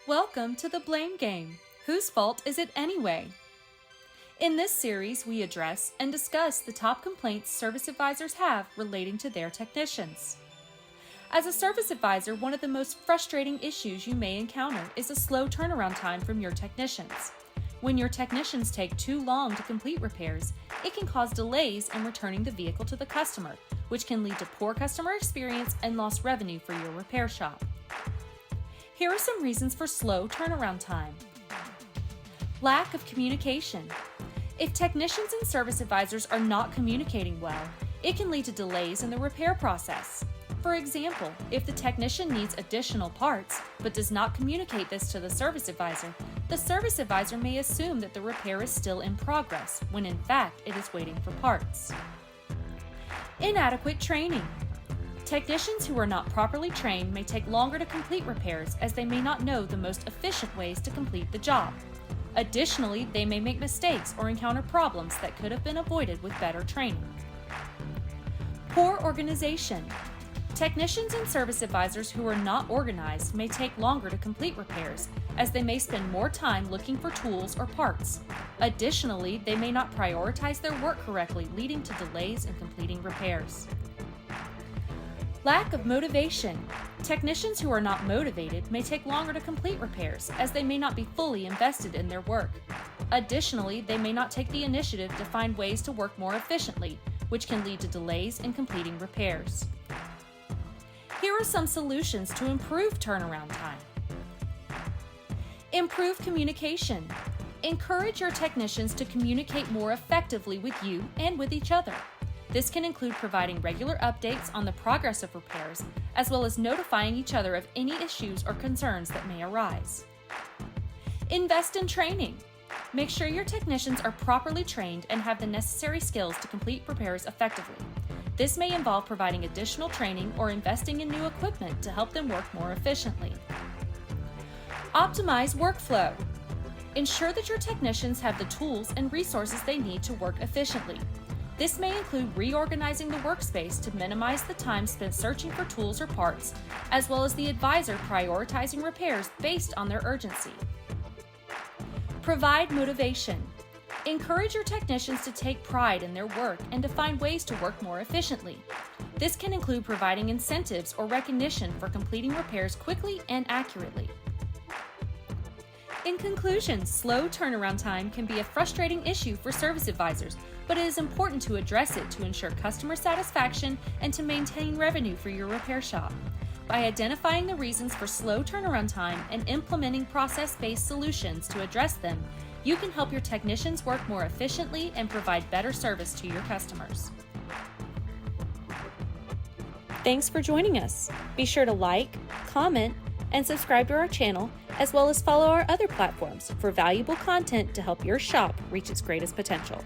Welcome to the blame game. Whose fault is it anyway? In this series, we address and discuss the top complaints service advisors have relating to their technicians. As a service advisor, one of the most frustrating issues you may encounter is a slow turnaround time from your technicians. When your technicians take too long to complete repairs, it can cause delays in returning the vehicle to the customer, which can lead to poor customer experience and lost revenue for your repair shop. Here are some reasons for slow turnaround time. Lack of communication. If technicians and service advisors are not communicating well, it can lead to delays in the repair process. For example, if the technician needs additional parts but does not communicate this to the service advisor may assume that the repair is still in progress, when in fact it is waiting for parts. Inadequate training. Technicians who are not properly trained may take longer to complete repairs as they may not know the most efficient ways to complete the job. Additionally, they may make mistakes or encounter problems that could have been avoided with better training. Poor organization. Technicians and service advisors who are not organized may take longer to complete repairs, as they may spend more time looking for tools or parts. Additionally, they may not prioritize their work correctly, leading to delays in completing repairs. Lack of motivation. Technicians who are not motivated may take longer to complete repairs, as they may not be fully invested in their work. Additionally, they may not take the initiative to find ways to work more efficiently, which can lead to delays in completing repairs. Here are some solutions to improve turnaround time. Improve communication. Encourage your technicians to communicate more effectively with you and with each other. This can include providing regular updates on the progress of repairs, as well as notifying each other of any issues or concerns that may arise. Invest in training. Make sure your technicians are properly trained and have the necessary skills to complete repairs effectively. This may involve providing additional training or investing in new equipment to help them work more efficiently. Optimize workflow. Ensure that your technicians have the tools and resources they need to work efficiently. This may include reorganizing the workspace to minimize the time spent searching for tools or parts, as well as the advisor prioritizing repairs based on their urgency. Provide motivation. Encourage your technicians to take pride in their work and to find ways to work more efficiently. This can include providing incentives or recognition for completing repairs quickly and accurately. In conclusion, slow turnaround time can be a frustrating issue for service advisors, but it is important to address it to ensure customer satisfaction and to maintain revenue for your repair shop. By identifying the reasons for slow turnaround time and implementing process-based solutions to address them, you can help your technicians work more efficiently and provide better service to your customers. Thanks for joining us. Be sure to like, comment, and subscribe to our channel, as well as follow our other platforms for valuable content to help your shop reach its greatest potential.